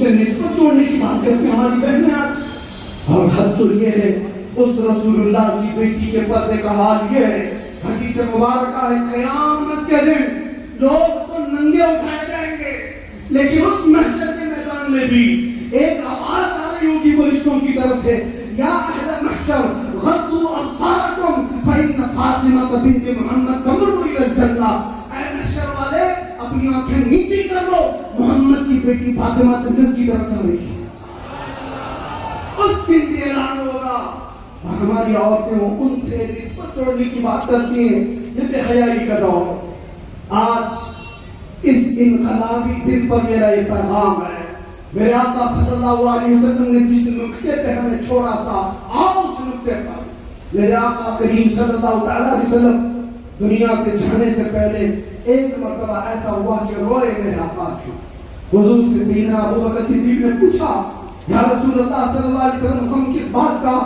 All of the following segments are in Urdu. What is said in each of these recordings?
سے نسبت جوڑنے کی بات کرتے ہیں ہماری بہنیں آج. اور حد تو یہ ہے اس رسول اللہ کی بیٹی کے پردے کا حال یہ ہے. حدیث مبارکہ ہے قیامت کے دن لوگ تو ننگے اٹھائے جائیں گے، لیکن اس محشر کے میدان میں بھی ایک آواز آ رہی ہوگی فرشتوں کی طرف سے، یا اہل محشر غضوا ابصارکم فإن فاطمہ بنت محمد تمر الی الجنہ. اے محشر والے اپنی آنکھیں نیچی کر لو، محمد کی بیٹی فاطمہ جنت کی طرف جا رہی ہے. اس دن بھی اعلان ہوگا. اور ہماری عورتیں ان سے نسبت جوڑنے کی بات کرتی ہیں. یہ بے حیائی کا دور. آج اس انقلابی دن پر میرا یہ پیغام ہے. میرے آقا صلی اللہ علیہ وسلم نے جس نقطے پہ ہمیں چھوڑا تھا، آؤ اس نقطے پر. میرے آقا کریم صلی اللہ علیہ وسلم دنیا سے جانے سے پہلے ایک مرتبہ ایسا ہوا کہ روئے میرے آقا کی. حضور سے سیدنا ابوبکر صدیق نے پوچھا، یا رسول اللہ صلی اللہ علیہ وسلم ہم کس بات کا؟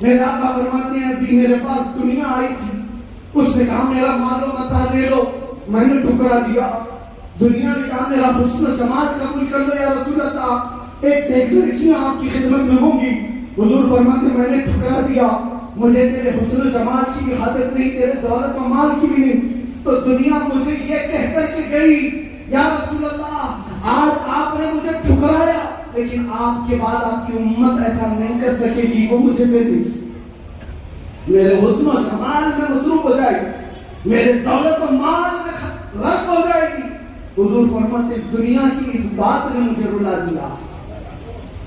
میرے آقا فرماتے ہیں ابھی میرے پاس دنیا آئی تھی، اس نے کہا میرا مال و متاع لے لو، میں نے ٹھکرا دیا. دنیا نے کہا میرا حسن و جمال قبول کر لو یا رسول اللہ، ایک سے ایک لڑکیاں آپ کی خدمت میں ہوں گی. حضور فرماتے میں نے ٹھکرا دیا، مجھے تیرے حسن و جمال کی بھی حاجت نہیں، تیرے دولت و مال کی بھی نہیں. تو دنیا مجھے یہ کہہ کر کے گئی، یا رسول اللہ آج آپ نے مجھے ٹھکرایا، لیکن آپ کے بعد آپ کی امت ایسا نہیں کر سکے گی، وہ مجھے دے دے گی. میرے حسن و جمال میں مصروف ہو جائے گی، میرے دولت و مال میں غرق ہو جائے گی. حضور فرماتے دنیا کی اس بات نے مجھے رلا دیا،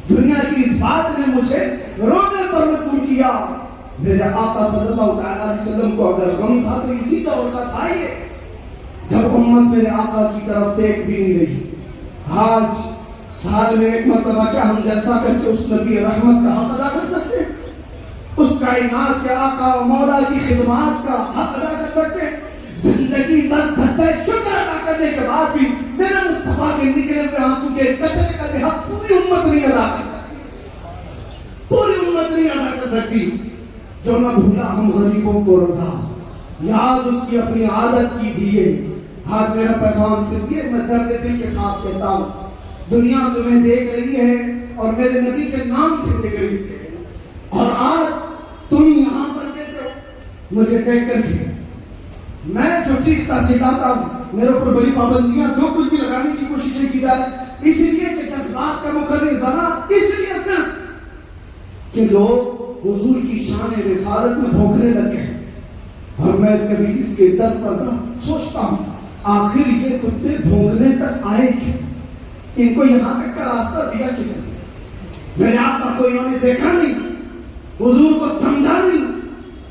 دنیا کی اس بات نے مجھے رونے پر مجبور کیا. میرے آقا صلی اللہ علیہ وسلم کو اگر غم تھا تو اسی دور کا تھا یہ، جب امت میرے آقا کی طرف دیکھ بھی نہیں رہی. آج سال میں ایک مرتبہ کیا ہم جلسہ کر کے اس نبی رحمت کا حق ادا کر سکتے ہیں؟ اس کائنات کے آقا و مولا کی خدمات کا حق ادا کر سکتے ہیں؟ زندگی بس دھکے شکر ادا کرنے کے بعد بھی میرے مصطفیٰ کے نکلے ہوئے آنسو کے قطرے کا بھی حق پوری امت نہیں ادا کر سکتی، پوری امت نہیں ادا کر سکتی. جو نہ بھولا ہم غریبوں کو رضا، یاد اس کی اپنی عادت کیجیے. آج میرا پیغام صرف یہ، میں درد دل کے ساتھ کہتا ہوں، دنیا تمہیں دیکھ رہی ہے اور میرے نبی کے نام سے دیکھ رہی ہے، اور آج تم یہاں پر کہتے ہو مجھے دیکھ کر کے میں جو چیختا چلاتا ہوں، میرے اوپر بڑی پابندیاں جو کچھ بھی لگانے کی کوششیں کی جا رہی، اس لیے کہ جذبات کا مقرر بنا، اس لیے صرف کہ لوگ حضور کی شان رسالت میں بھونکنے لگے ہیں. اور میں کبھی اس کے در پر نہ سوچتا ہوں آخر یہ کتے بھونکنے تک آئے کیوں؟ ان کو یہاں تک کا راستہ دیا کس نے؟ میرے آقا کو انہوں نے دیکھا نہیں، حضور کو سمجھا نہیں،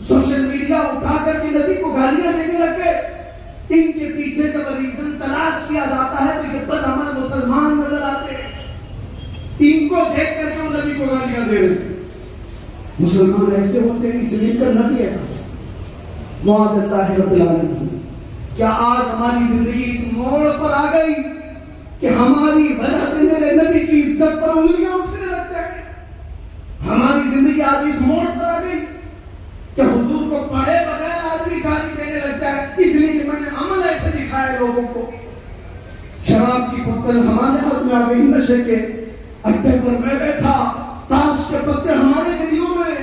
سوشل میڈیا اٹھا کر کے نبی کو گالیاں دینے لگے. ان کے پیچھے جب ریزن تلاش کیا جاتا ہے تو یہ بدعمل مسلمان نظر آتے ہیں. ان کو دیکھ کر کے وہ نبی کو گالیاں دے رہے ہیں. مسلمان ایسے ہوتے ہیں، اس لیے کرنا بھی ایسا. معاذ اللہ رب العالمین، کیا آج ہماری زندگی اس موڑ پر آ گئی کہ ہماری وجہ سے میرے نبی کی عزت پر انگلیاں اٹھنے لگتے ہیں؟ ہماری زندگی آج اس موڑ پر آ گئی کہ حضور کو پڑھے بغیر آدمی گالی دینے لگتا ہے، اس لیے کہ میں نے عمل ایسے دکھائے لوگوں کو. شراب کی بوتل ہمارے ہاتھ میں آ گئی، نشے کے اڈے پر میں بیٹھا، تاش کے پتے ہمارے گلیوں میں،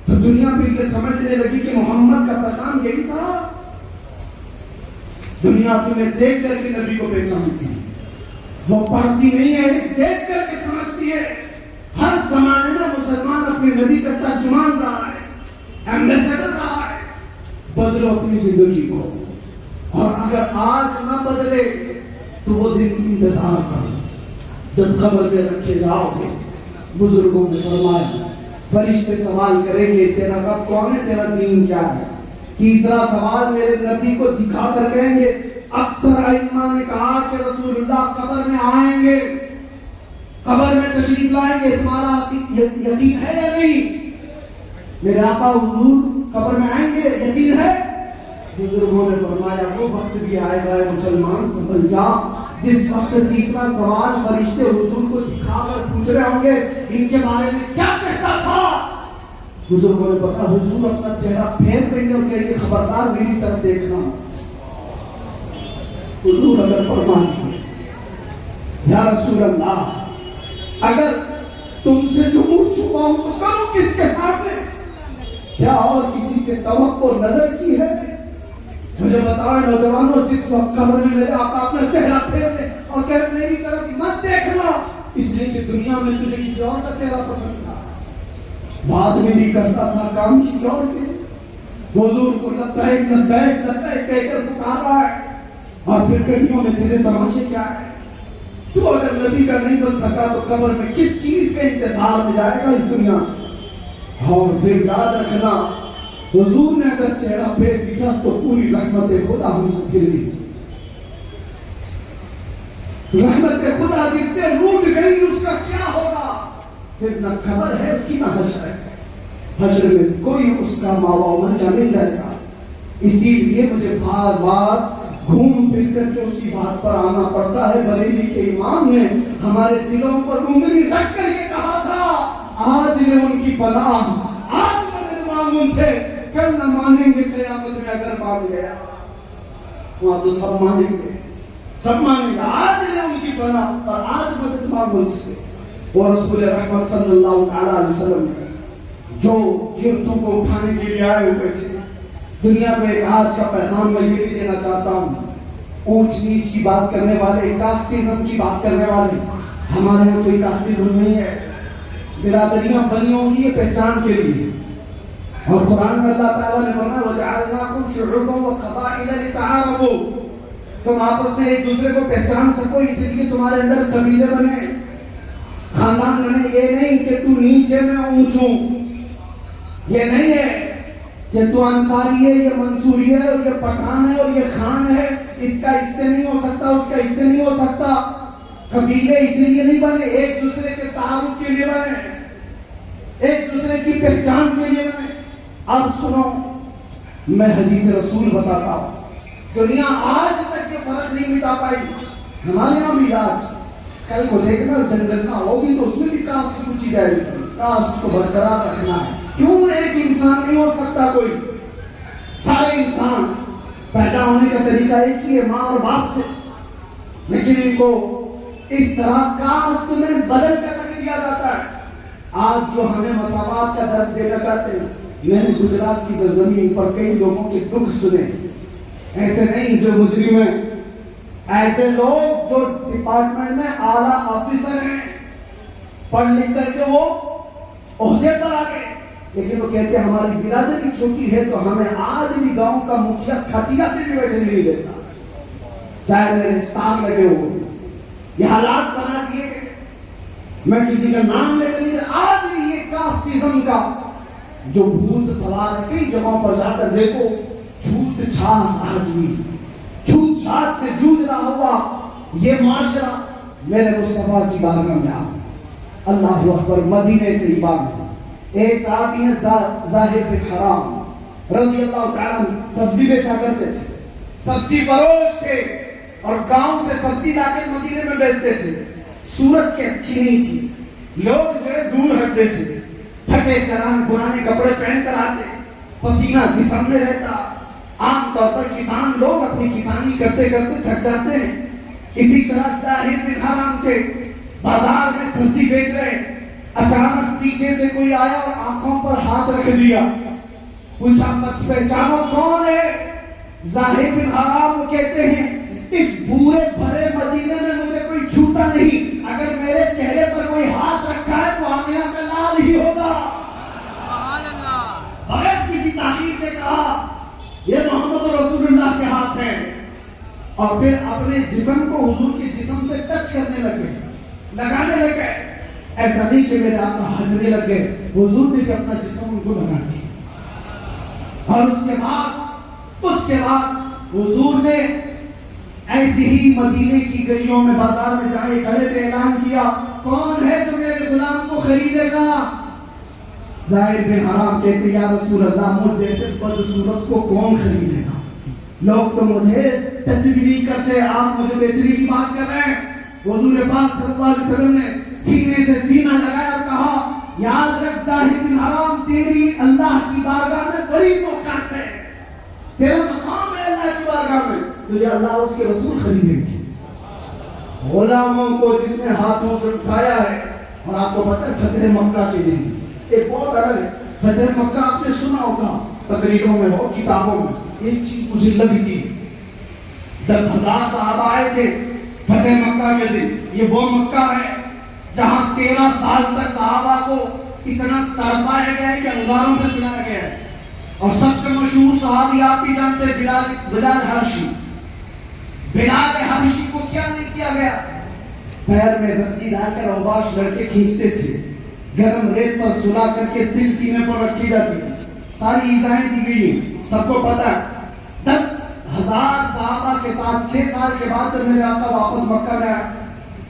تو دنیا پھر یہ سمجھنے لگی کہ محمد کا پیغام یہی تھا. دنیا تمہیں دیکھ کر کے نبی کو پہچانتی ہے، وہ پڑھتی نہیں ہے، دیکھ کر کے سمجھتی ہے. ہر زمانے میں مسلمان اپنے نبی کا ترجمان رہا ہے، ایمبیسڈر رہا ہے. بدلو اپنی زندگی کو، اور اگر آج نہ بدلے تو وہ دن انتظار کرو جب قبر میں رکھے جاؤ گے. بزرگوں نے فرمایا فرشتے سوال کریں گے تیرا رب کون ہے، تیرا دین کیا ہے. تیسرا سوال میرے نبی کو دکھا کر کہیں گے. اکثر ائمہ نے کہا کہ رسول اللہ قبر میں آئیں گے، قبر میں تشریف لائیں گے، تمہارا یقین ہے یا نہیں؟ میرے آقا حضور قبر میں آئیں گے، یقین ہے؟ بزرگوں نے فرمایا وہ وقت بھی آئے گا مسلمان سنبھل جا جس وقت تیسرا سوال فرشتے حضور کو دکھا کر پوچھ رہے ہوں گے ان کے بارے میں کیا کہتا تھا. بزرگوں نے پکا حضور اپنا چہرہ پھیر لیں گے اور کہیں گے خبردار میری طرف دیکھنا. حضور اگر فرمائیں یا رسول اللہ اگر تم سے جو منہ چھپاؤں تو کروں کس کے سامنے؟ کیا اور کسی سے توقع نظر کی ہے؟ مجھے بتاؤ نوجوانوں، جس وقت قبر میں میرے آقا اپنا چہرہ پھیر لے اور کہ میری طرف مت دیکھنا، اس لیے کہ دنیا میں تجھے کسی اور کا چہرہ پسند تھا، بات میری کرتا تھا، کام کسی اور کے، حضور کو لبیک لبیک لبیک کہہ کر پکار رہا ہے، اور پھر گلیوں میں تیرے تماشے کیا ہے؟ تو اگر نبی کا نہیں بن سکا تو قبر میں کس چیز کے انتظار میں جائے گا اس دنیا سے؟ اور پھر یاد رکھنا، حضور نے اگر چہرہ پھیر دیا تو پوری رحمت خدا ہم سے پھر لی، رحمت خدا جس سے روٹ گئی اس کا کیا ہوگا؟ پھر نہ خبر ہے اس کی نہ حشر ہے، حشر میں کوئی اس کا ماوا منچا نہیں رہے گا۔ اسی لیے مجھے بار بار گھوم پھر کر کے اسی بات پر آنا پڑتا ہے۔ بریلی کے امام نے ہمارے دلوں پر انگلی رکھ کر یہ کہا تھا، آج لے ان کی پناہ، آج مدد مانگ ان سے، کل نہ مانیں گے قیامت میں اگر مان گیا، وہاں تو سب مانیں گے، سب مانیں گے۔ آج لے ان کی پناہ اور آج مدد مانگ ان سے۔ اور رسول رحمت صلی اللہ علیہ وسلم جو گردوں کو اٹھانے کے لیے آئے ہوئے تھے، دنیا میں ایک آج کا پیغام میں یہ بھی دینا چاہتا ہوں، اونچ نیچ کی بات کرنے والے، کاسٹزم کی بات کرنے والے، ہمارے یہاں کوئی کاسٹزم نہیں ہے، برادریاں بنی ہوں گی پہچان کے لیے، اور قرآن میں اللہ تعالیٰ نے فرمایا وَجَعَلْنَاكُمْ شُعُوبًا وَقَبَائِلَ لِتَعَارَفُوا، تم آپس میں ایک دوسرے کو پہچان سکو، اس لیے تمہارے اندر قبیلے بنے، خاندان بنے۔ یہ نہیں کہ تو نیچے میں اونچ ہوں، یہ نہیں ہے کہ تو انصاری ہے، یہ منصوری ہے، اور یہ پٹھان ہے، اور یہ خان ہے، اس کا اس سے نہیں ہو سکتا، اس کا اس سے نہیں ہو سکتا۔ قبیلے اسی لیے نہیں بنے، ایک دوسرے کے تعارف کے لیے بنے، ایک دوسرے کی پہچان کے لیے بنے۔ اب سنو، میں حدیث رسول بتاتا ہوں، دنیا آج تک یہ فرق نہیں مٹا پائی۔ ہمارے یہاں میراث کل کو دیکھنا جنگل ہوگی تو اس میں بھی کاسٹ پوچھی جائے گی، کاسٹ کو برقرار رکھنا ہے۔ کیوں ایک انسان نہیں ہو سکتا کوئی؟ سارے انسان پیدا ہونے کا طریقہ ایک ہی ہے، ماں اور باپ سے، لیکن ان کو اس طرح کاسٹ میں بدل کر رکھ دیا جاتا ہے۔ آج جو ہمیں مساوات کا درس دینا چاہتے ہیں، میں نے گجرات کی سرزمین پر کئی لوگوں کے دکھ سنے، ایسے نہیں جو مجرم ہیں، ایسے لوگ جو ڈپارٹمنٹ میں اعلیٰ آفیسر ہیں، پڑھ لکھ کر کے وہ عہدے پر آ گئے، لیکن وہ کہتے ہیں ہماری برادری چھوٹی ہے تو ہمیں آج بھی گاؤں کا مکھیا کھٹیا پہ بھی بیٹھنے نہیں دیتا، چاہے میرے اسٹار لگے ہوئے۔ یہ حالات بنا دیے گئے، میں کسی کا نام لے کر نہیں، آج بھی یہ کاسٹزم کا جو بھوت سوار ہے، کئی جگہوں پر جا کر دیکھو، چھوٹ چھاٹ آج بھی چھوٹ چھاٹ سے جوجھ رہا ہوا یہ معاشرہ۔ میرے مصطفیٰ کی بارگاہ میں آپ اللہ اکبر، مدینہ طیبہ میں ایک صحابی ہیں زاہد بن حرام رضی اللہ تعالیٰ، سبزی بیچا کرتے تھے، سبزی فروش تھے، اور گاؤں سے سبزی لا کے مدینے میں بیچتے تھے۔ صورت کے اچھی نہیں تھی، لوگ جو ہے دور ہٹتے تھے، پھٹے پرانے کپڑے پہن کر آتے، پسینہ جسم میں رہتا۔ عام طور پر کسان لوگ اپنی کسانی کرتے کرتے تھک جاتے ہیں، اسی طرح زاہد بن حرام تھے، بازار میں سبزی بیچ رہے، اچانک پیچھے سے کوئی آیا اور آنکھوں پر ہاتھ رکھ دیا، پوچھا پہچانو کون ہے؟ زاہد بن حرام کہتے ہیں اس بورے بھرے مدینے میں مجھے کوئی چھوتا نہیں، اگر میرے چہرے پر کوئی ہاتھ رکھا ہے تو آمینہ کا لال ہی ہوگا۔ بغیر کسی تاخیر نے کہا یہ محمد رسول اللہ کے ہاتھ ہیں، اور پھر اپنے جسم کو حضور کے جسم سے ٹچ کرنے لگے، لگانے لگے۔ ایسا نہیں کہ میرے آقا ہٹنے لگ گئے، حضور نے بھی اپنا جسم ان کو لگا دیا۔ اور اس کے بعد حضور نے ایسی ہی مدینے کی گلیوں میں بازار میں جائے کھڑے تھے، اعلان کیا کون ہے جو میرے غلام کو خریدے گا؟ زاہد بن حرام کہتے یا رسول اللہ مجھ جیسے بدصورت کو کون خریدے گا؟ لوگ تو مجھے ٹچ بھی نہیں کرتے، آپ مجھے بیچنے کی بات کر رہے ہیں۔ حضور پاک صلی اللہ علیہ وسلم نے سینے سے سینہ لگایا اور کہا یاد رکھ زاہد بن حرام، تیری اللہ کی بارگاہ میں بڑی موقعات ہے، تیرا مقام ہے اللہ کی بارگاہ میں، تجھے اللہ اس کے رسول خریدیں گے۔ غلاموں کو جس نے ہاتھوں سے اٹھایا ہے اور آپ کو پتہ ہے فتح مکہ کے دن ایک بہت الگ ہے. فتح مکہ آپ نے سنا ہوگا تقریروں میں ہو کتابوں میں. ایک چیز مجھے لگی تھی 10,000 صحابہ آئے تھے فتح مکہ کے دن. یہ وہ مکہ ہے جہاں 13 سال تک صحابہ کو اتنا تڑپایا گیا ہے کہ انگاروں میں سلایا گیا ہے. اور سب سے مشہور صحابی آپ بھی جانتے ہیں بلال حبشی. بلال حبشی کو کیا نہیں کیا گیا؟ پیر میں رسی ڈال کر اوباش لڑکے کھینچتے تھے, گرم ریت پر سلا کر کے سل سینے پر رکھی جاتی تھی. ساری ایذائیں دی گئی ہیں, سب کو پتا ہے. 10,000 صحابہ کے ساتھ 6 سال کے بعد جب میرے آقا واپس مکہ میں آیا,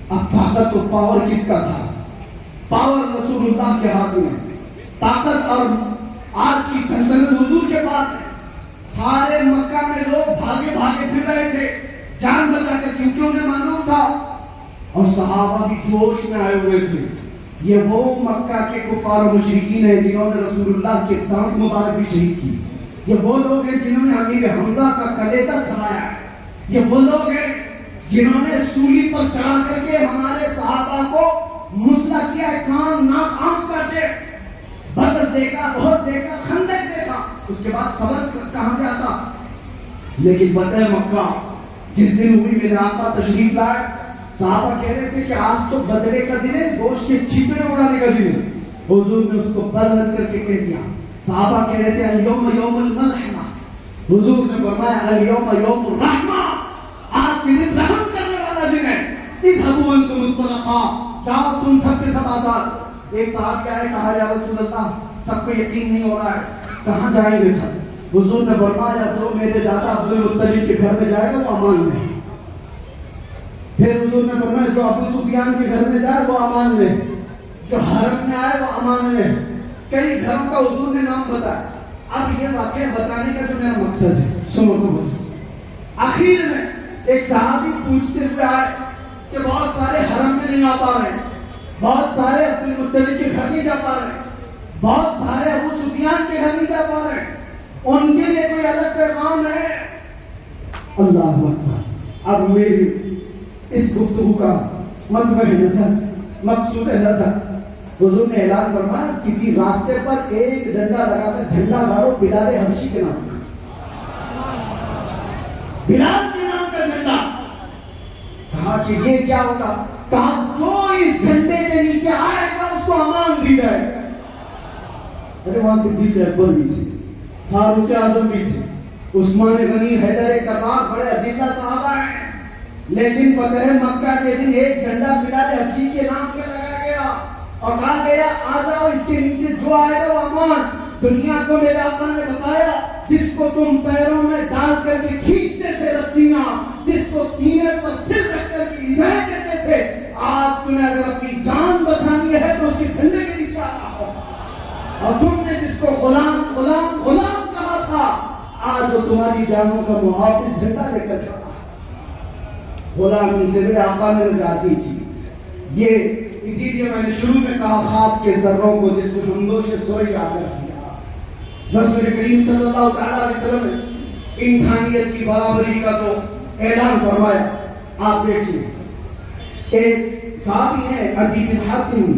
اب طاقت و پاور کس کا تھا؟ پاور رسول اللہ کے ہاتھ میں. طاقت اور آج کی سلطنت حضور کے پاس ہے. سارے مکہ میں لوگ بھاگے بھاگے پھر رہے تھے جان بچا کر, کیونکہ انہیں معلوم تھا. اور صحابہ بھی جوش میں آئے ہوئے تھے. یہ وہ مکہ کے کفار و مشرکین ہیں جنہوں نے رسول اللہ کے دانت مبارک بھی شہید کی. یہ وہ لوگ ہیں جنہوں نے امیر حمزہ کا کلیجہ چڑھایا ہے. یہ وہ لوگ ہیں جنہوں نے سولی پر چڑھا کر کے ہمارے صحابہ کو مسلح کیا ہے, کان ناک آنکھ کر کے. بدر دیکھا, بہت دیکھا, خندق دیکھا, اس کے بعد صبر کہاں سے آتا. لیکن فتح مکہ جس دن ہوئی میرے آقا تشریف لائے, صحابہ کہہ رہے تھے کہ آج تو بدرے کا دن ہے, گوشت کے چھپڑے اڑانے کا دن ہے. حضور نے اس کو بلند کر کے کہہ دیا. صحابہ کہہ رہے تھے الیوم یوم الملحمہ. حضور نے فرمایا الیوم یوم الرحمہ, آج کے دن رحم کرنے والا دن ہے. اذهبوا انتم الطلقاء, جاؤ تم سب کے سب آزاد. ایک صاحب کیا ہے, کہا یا رسول اللہ سب کو یقین نہیں ہو رہا ہے, کہاں جائیں گے سب؟ حضور نے فرمایا جو میرے دادا عبد المطلب کے گھر میں جائے گا وہ امان میں. پھر حضور نے فرمایا جو ابو سفیان کے گھر میں جائے وہ امان میں, جو حرم میں آئے وہ امان میں. کئی گھروں کا حضور نے نام بتایا. اب یہ واقعہ بتانے کا جو میرا مقصد ہے سنو تو. آخر میں ایک صحابی پوچھتے ہوئے آئے کہ بہت سارے حرم میں نہیں آ پا رہے, بہت سارے عبد المطلب کے گھر نہیں جا پا رہے, بہت سارے ابو سفیان کے گھر نہیں جا پا رہے, ان کے لیے کوئی الگ پیغام ہے؟ اللہ اکبر. اب میری اس گفتگو کا مطلب نظر, مقصود نظر, حضور نے اعلان فرمایا کسی راستے پر ایک ڈنڈا لگا کر جھنڈا گاڑو بلال حبشی کے نام کا, بلال کے نام کا جھنڈا. کہا کہ یہ کیا ہوگا؟ کہا جو اس جھنڈے کے نیچے آئے گا اس کو امان دی جائے گا. ارے وہاں صدیق اکبر بھی تھے, فاروق اعظم بھی تھے, عثمان غنی, حیدر کرار, بڑے عزیزہ صحابہ ہیں. لیکن فتح مکہ کے دن ایک جھنڈا بلال حبشی کے نام پہ لگایا گیا اور کہا گیا آ جاؤ اس کے نیچے جو آئے گا وہ امان. دنیا کو میرے آقا نے بتایا جس کو تم پیروں میں ڈال کر کے کھینچتے تھے رسیاں, جس کو سینے پر سر رکھ کر کے ایذائیں دیتے تھے, آج تمہیں اگر اپنی جان بچانی ہے تو اس کے جھنڈے کے نیچے آنا ہو. اور تم نے جس کو غلام غلام غلام کہا تھا, آج وہ تمہاری جانوں کا محافظ جھنڈا لے کر کھڑا. غلامی سے میرے آقا نے نجات دی تھی. یہ اسی لیے میں نے شروع میں کہا خواب کے ذروں کو جس میں ہمدوش سوئی آ کر دیا. رسول کریم صلی اللہ تعالیٰ علیہ وسلم نے انسانیت کی برابری کا تو اعلان فرمایا. آپ دیکھیے ایک صحابی ہے عدی بن حاتم,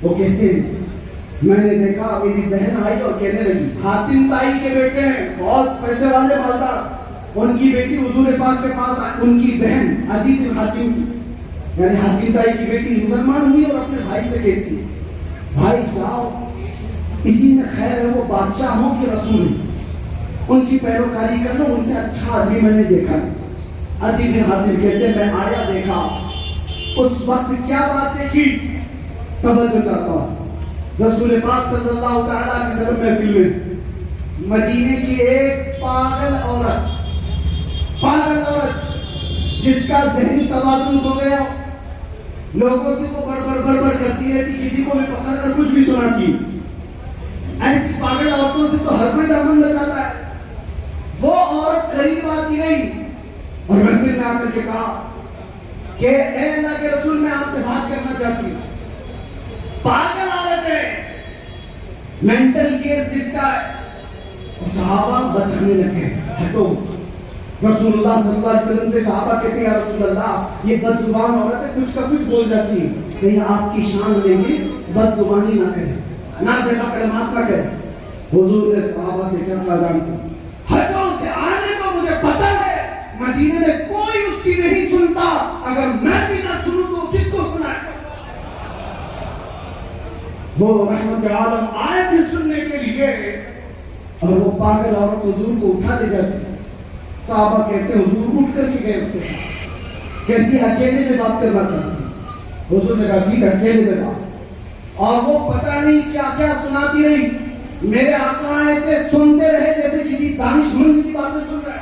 وہ کہتے ہیں میں نے دیکھا میری بہن آئی اور کہنے لگی, حاتم تائی کے بیٹے ہیں, بہت پیسے والے مالدار, ان کی بیٹی حضور پاک کے پاس آئی. ان کی بہن عدی بن حاتم کی یعنی حاتم تائی کی بیٹی مسلمان ہوئی اور اپنے بھائی سے کہتی بھائی جاؤ اسی میں خیر ہے, وہ بادشاہوں کے رسول ہیں, ان کی پیروکاری کر لو, ان سے اچھا آدمی میں نے دیکھا. عدی بن حاتم کہتے میں آیا دیکھا, اس وقت کیا بات دیکھی توجہ چاہتا ہوں. رسول پاک صلی اللہ تعالیٰ علیہ وسلم محفل میں مدینے کی ایک پاگل عورت جس کا ذہنی توازن ہو گیا, لوگوں سے وہ بڑبڑ کرتی رہتی, کسی کو بھی پکڑ کر کچھ بھی سناتی. ایسی پاگل عورتوں سے تو ہر کوئی دامن بچاتا ہے. وہ عورت قریب آتی رہی اور محفل میں آ کر کے کہا کہ اے اللہ کے رسول میں آپ سے بات کرنا چاہتی ہوں. پاگل عورت ہے, مینٹل کیس جس کا ہے. صحابہ بچانے لگے, ہٹو. رسول اللہ صلی اللہ علیہ وسلم سے صحابہ کہتے ہیں یا رسول اللہ یہ بد زبان عورت ہے کچھ کا کچھ بول جاتی ہے، کہیں آپ کی شان میں یہ بد زبانی نہ کرے، نازیبہ کلمات نہ کرے۔ حضور نے صحابہ سے کیا کہا جانتے ہٹو سے آنے کو مجھے پتہ ہے مدینے میں کوئی اس کی نہیں سنتا، اگر میں بھی نہ سنوں تو کس کو سنائے؟ وہ رحمت عالم آئے تھے سننے کے لیے اور وہ پاگل عورت حضور کو اٹھا لے جاتی۔ صحابہ کہتے ہیں حضور اٹھ کر کے گئے اس کے ساتھ، کہتی اکیلے میں بات کرنا چاہتی۔ حضور نے کہا ٹھیک اکیلے میں بات، اور وہ پتہ نہیں کیا کیا سناتی رہی۔ میرے آقا ایسے سنتے رہے جیسے کسی دانش مند کی باتیں سن رہے،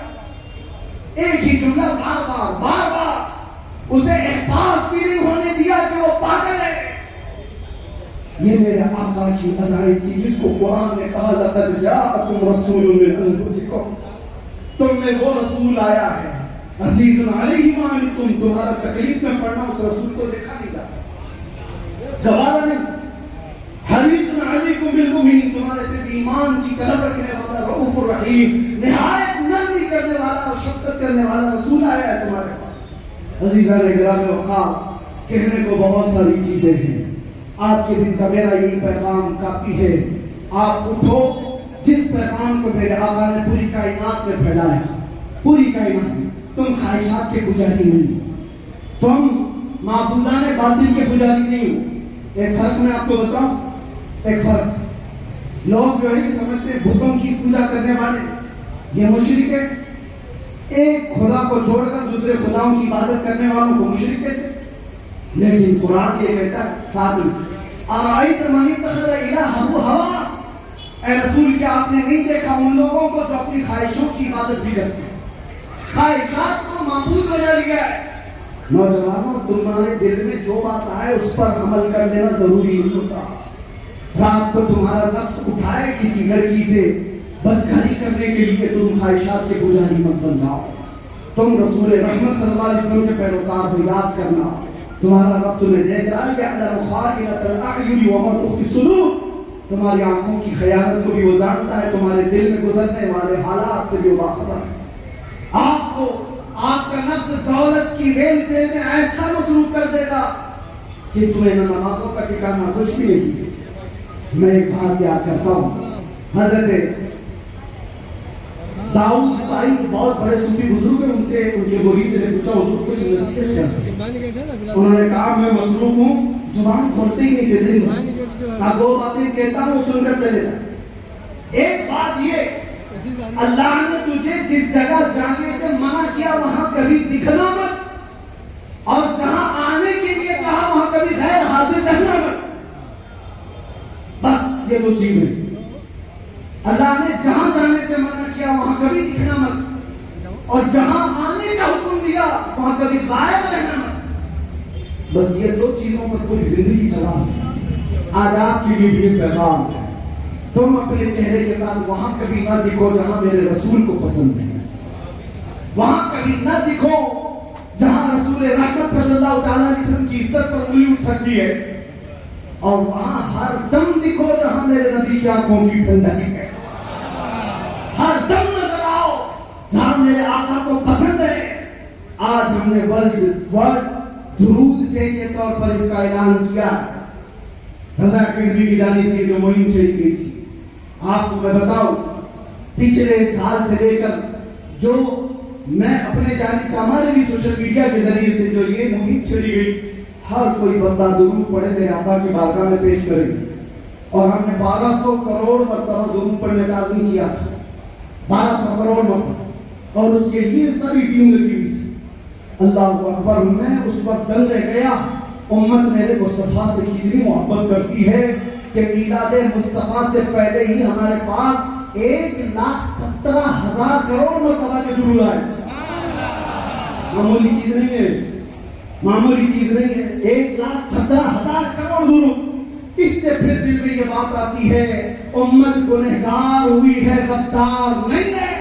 ایک ہی جملہ بار بار بار بار، اسے احساس بھی نہیں ہونے دیا کہ وہ پاگل ہے۔ یہ میرے آقا کی ادائیں تھی جس کو قرآن نے کہا لقد جاءکم رسول من انفسکم، تم میں وہ رسول آیا ہے عزیز علیہ ما عنتم، تمہارا تکلیف میں پڑنا اس رسول کو دیکھا نہیں جاتا، گوارا نہیں۔ حریص علیکم بالمؤمنین، تمہارے سے ایمان کی طلب رکھنے والا، رؤوف الرحیم، نہایت نرمی کرنے والا اور شفقت کرنے والا رسول آیا ہے تمہارے پاس۔ عزیزان گرامی وقار، کہنے کو بہت ساری چیزیں ہیں، آج کے دن کا میرا یہی پیغام کافی ہے۔ آپ اٹھو، جس پیغام کو میرے آقا نے پوری کائنات میں پھیلایا، پوری کائنات میں، تم خواہشات کے پجاری نہیں، تم معبودان باطل کے پجاری نہیں ہو۔ ایک فرق میں آپ کو بتاؤں، ایک فرق، لوگ جو ہے کہ سمجھتے ہیں بتوں کی پوجا کرنے والے یہ مشرک ہے، ایک خدا کو چھوڑ کر دوسرے خداؤں کی عبادت کرنے والوں کو مشرک کہتے ہیں، لیکن قرآن یہ کہتا ہے ساتھ ہی ارائیت من اتخذ الہہ ہوا، اے رسول کیا آپ نے نہیں دیکھا ان لوگوں کو جو اپنی خواہشوں کی عبادت بھی کرتے ہیں، خواہشات کو معبود بنا لیا ہے۔ نوجوانوں، تمہارے دل میں جو بات آئے اس پر عمل کر لینا ضروری نہیں ہوتا۔ رات کو تمہارا نفس اٹھائے کسی لڑکی سے بدکاری کرنے کے لیے، تم خواہشات کے پجاری مت بن جاؤ، تم رسول رحمت صلی اللہ علیہ وسلم کے پیروکار کو یاد کرنا، تمہارا رب تمہیں دیکھ رہا ہے، یعلم خائنۃ الاعین وما تخفی الصدور، تمہاری آنکھوں کی خیانت کو بھی وہ جانتا ہے، تمہارے دل میں گزرنے والے حالات سے بھی وہ باخبر ہے۔ آپ کو آپ کا نفس دولت کی ریل پہ میں ایسا مصروف کر دے گا کہ تمہیں نہ نمازوں کا ٹھکانا کچھ بھی نہیں۔ میں ایک بات یاد کرتا ہوں، حضرت داؤد بھائی بہت بڑے صوفی بزرگ ہیں، ان سے ان کے مرید نے پوچھا حضور کچھ نصیحت کرتے، انہوں نے کہا میں مصروف ہوں، زبان کھولتے ہی نہیں تھے دن میں، دو باتیں کہتا ہوں سن کر چلے جا۔ ایک بات یہ، اللہ نے تجھے جس جگہ جانے سے منع کیا وہاں کبھی دکھنا مت، اور جہاں آنے کے لیے کہا وہاں کبھی غیر حاضر رہنا مت، بس یہ دو چیزیں۔ اللہ نے جہاں جانے سے منع کیا وہاں کبھی دکھنا مت، اور جہاں آنے کا حکم دیا وہاں کبھی غائب رہنا مت، بس یہ دو چیزوں پر پوری زندگی چلا۔ آج آپ کے لیے بھی ایک پیغام ہے، تم اپنے چہرے کے ساتھ وہاں کبھی نہ دکھو جہاں میرے رسول کو پسند ہے، وہاں کبھی نہ دکھو جہاں رسول رحمت صلی اللہ تعالیٰ علیہ وسلم کی عزت پر انگلی اٹھ سکتی ہے، اور وہاں ہر دم دکھو جہاں میرے نبی کی آنکھوں کی ٹھنڈک ہے، ہر دم نظر آؤ جہاں میرے آقا کو پسند ہے۔ آج ہم نے ورلڈ درود ڈے کے طور پر اس کا اعلان کیا، رضا کربی کی جانب سے جو مہم چلی گئی تھی۔ آپ کو میں بتاؤں، پچھلے سال سے لے کر جو میں اپنے جانب سے ہمارے بھی سوشل میڈیا کے ذریعے سے جو یہ مہم چلی گئی تھی، ہر کوئی بندہ درود پڑھے میرے آقا کی بارگاہ میں پیش کرے، اور ہم نے 1200 کروڑ مرتبہ درود پڑھنے کا عزم کیا تھا، 1200 کروڑ مرتبہ، اور اس کے لیے ساری ٹیم لگی ہوئی تھی۔ اللہ اکبر، میں اس وقت دنگ رہ گیا، امت میرے مصطفیٰ سے کتنی محبت کرتی ہے کہ میلاد مصطفیٰ سے پہلے ہی ہمارے پاس 1,17,000 کروڑ مرتبہ کے درود آئے۔ معمولی چیز نہیں ہے، معمولی چیز نہیں ہے، 1,17,000 کروڑ درود۔ اس سے پھر دل میں یہ بات آتی ہے امت گنہگار ہوئی ہے، غدار نہیں ہے۔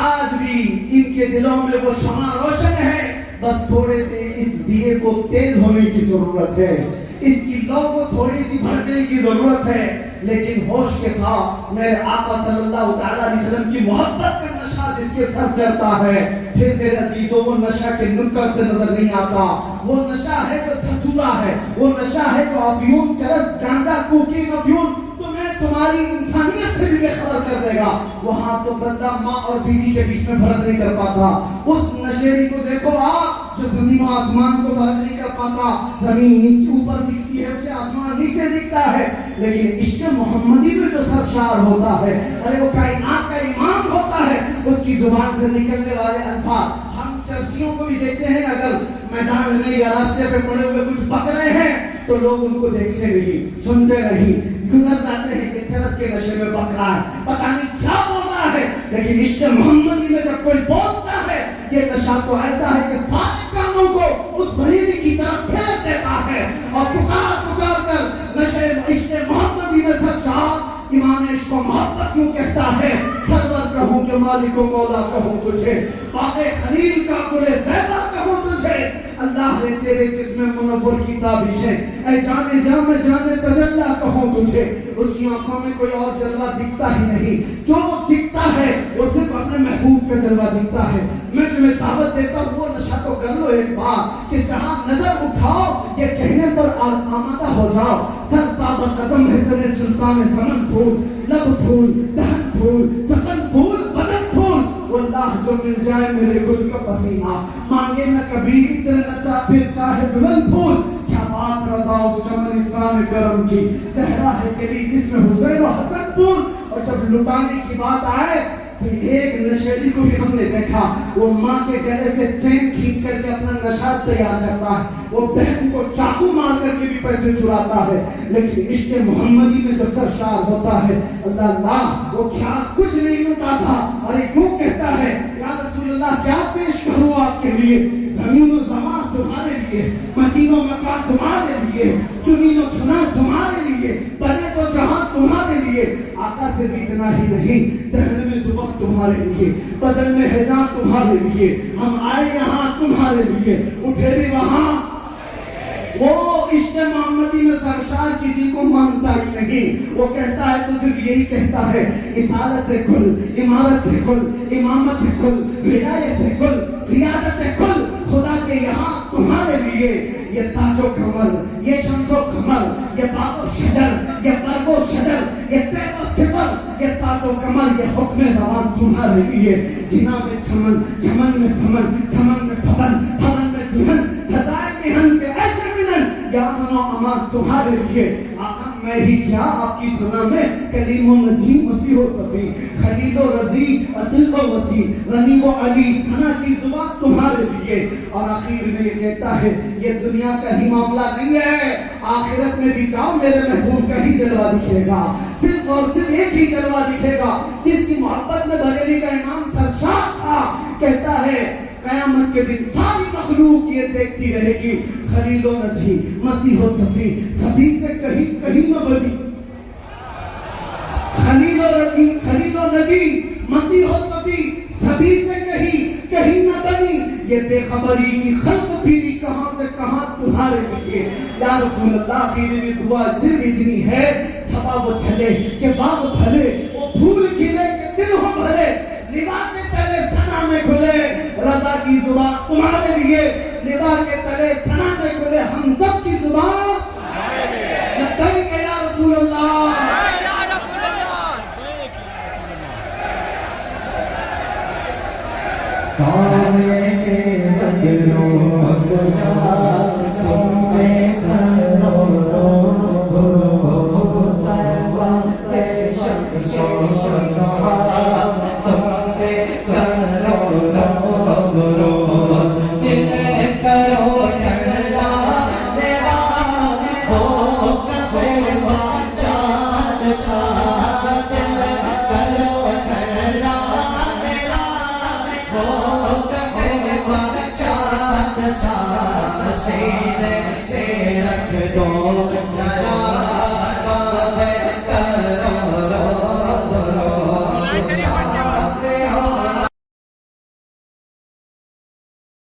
آج بھی ان کے دلوں میں وہ شمع روشن ہے، بس تھوڑے سے اس دیے کو تیز ہونے کی ضرورت ہے۔ اس کی چیزوں کو تھوڑی سی بھڑکنے کی ضرورت ہے، لیکن ہوش کے ساتھ میرے آقا صلی اللہ تعالیٰ علیہ وسلم کی محبت کا نشہ جس کے سر چڑھتا ہے، پھر میرے عزیزوں وہ نشہ کے نکڑ پہ نظر نہیں آتا، وہ نشہ ہے جو دھتورا ہے، وہ نشہ ہے جو افیون، چرس، گانجا، کوکین، افیون تمہیں تمہاری انسانیت سے بھی بے خبر کر دے گا۔ وہاں تو بندہ ماں اور بیوی کے بیچ میں فرق نہیں کر پاتا۔ اس نشیڑی کو دیکھو آپ جو زمین و آسمان کو فرق نہیں کر پاتا، زمین نیچے اوپر دکھتی ہے اسے، آسمان نیچے دکھتا ہے، لیکن عشق محمدی میں جو سرشار ہوتا ہے، ارے وہ کائنات کا امام ہوتا ہے، اس کی زبان سے نکلنے والے الفاظ ہم چرسیوں کو بھی دیکھتے ہیں، اگر میدان میں یا راستے پہ پڑے ہوئے کچھ بکرے ہیں تو لوگ ان کو دیکھتے نہیں، سنتے نہیں، گزر جاتے ہیں کہ چرس کے نشے میں بکرا ہے، پتہ نہیں کیا بول رہا ہے، لیکن عشق محمدی میں جب کوئی بولتا ہے یہ نشہ تو ایسا ہے کہ سارے کاموں کو اس بھریلی کی طرف پھیر دیتا ہے، اور پکار پکار کر نشے عشق محمدی میں سرشار امام عشق و محبت کیوں کہتا ہے، سرور کہوں کہ مالک و مولا کہوں تجھے، باغ خلیل کا گل زیبا کہوں تجھے، اللہ نے تیرے جسم منور کی تابشیں، اے جانے جا میں جانے تجلا کہوں تجھے، اس کی آنکھوں میں کوئی اور جلوہ دکھتا ہی نہیں، جو دکھتا ہے وہ صرف اپنے محبوب کا جلوہ دکھتا ہے۔ میں تمہیں دعوت دیتا ہوں وہ نشہ تو کر لو ایک بار کہ جہاں نظر اٹھاؤ یہ کہنے پر آمادہ ہو جاؤ، سر تابہ قدم ہے تیرے سلطان زمن پھول، لب پھول، دہن پھول، سخن پھول، بدن پھول، واللہ جو مل جائے میرے گل کا پسینہ، مانگے نہ کبھی اتنے نہ پھر چاہے دلہن پھول، کیا بات رضا اس چمن اسلام کرم کی، زہرا ہے کلی جس میں حسین و حسن پھول۔ اور جب لٹانے کی بات آئے تو ایک نشیڑی کو بھی ہم نے دیکھا، وہ ماں کے گلے سے چین کھینچ کر کے اپنا نشاط تیار کرتا ہے، وہ بہن کو چاقو مار کر کے بھی پیسے چراتا ہے، لیکن عشق محمدی میں جو سرشار ہوتا ہے اللہ وہ کیا کچھ نہیں لٹا تھا، ارے کیوں کہتا ہے یا رسول اللہ کیا پیش کروں آپ کے لیے، زمین و زمان تمہارے لیے، مدین و مکان تمہارے لیے، چنین و چنا تمہارے لیے، بنے تو جہاں تمہارے لیے، آقا سے بھی اتنا ہی نہیں، دہن میں زبق تمہارے لیے، بدن میں حجاب تمہارے لیے، ہم آئے یہاں تمہارے لیے، اٹھے بھی وہاں۔ وہ عشق محمدی میں سرشار کسی کو مانتا ہی نہیں، وہ کہتا ہے تو صرف یہی کہتا ہے، اصالت کل، امارت کل، امامت کل، ولایت کل، سیادت کل، خدا کے یہاں تمہارے لیے، یہ تاج و کمر، یہ شمس و قمر، یہ باغ و شجر، یہ برگ و شجر، یہ طیب و صفر، یہ تاج و کمر، یہ حکم روان تمہارے لیے، جنا میں چمن، چمن میں سمن، سمن میں بھون، بھون میں دلہن، سزائے مہن پہ ایسے ملن، یا من و امان تمہارے لیے، آقا میں ہی کیا آپ کی سنا میں، کلیم و نجیم مسیح و صفی، خلیل و رضی، عتیق و وسیع، غنی و علی، ثنا کی زبان تمہارے لیے، اور آخر میں یہ کہتا ہے یہ دنیا کا ہی معاملہ نہیں ہے، آخرت میں بھی جاؤ میرے محبوب کا ہی جلوہ دکھے گا، صرف اور صرف ایک ہی جلوہ دکھے گا جس کی محبت میں بریلی کا امام سرشار تھا، کہتا ہے قیامت کے دن ساری مخلوق یہ دیکھتی رہے گی، خلیل و نجی، مسیح و صفی، صفی سے کہیں نہ بنی، خلیل و نجی، مسیح و صفی، صفی سے کہیں نہ بنی، یہ بے خبری کی خلق پیری کہاں سے کہاں تمہارے لیے، یا رسول اللہ پیری میں دعا صرف اتنی ہے، صبا وہ چلے کہ باغ پھلے، وہ پھول کھلے کہ دل ہو بھلے، لبا کے تلے سنا میں کھلے، رضا کی زبان تمہارے لیے، لبا کے تلے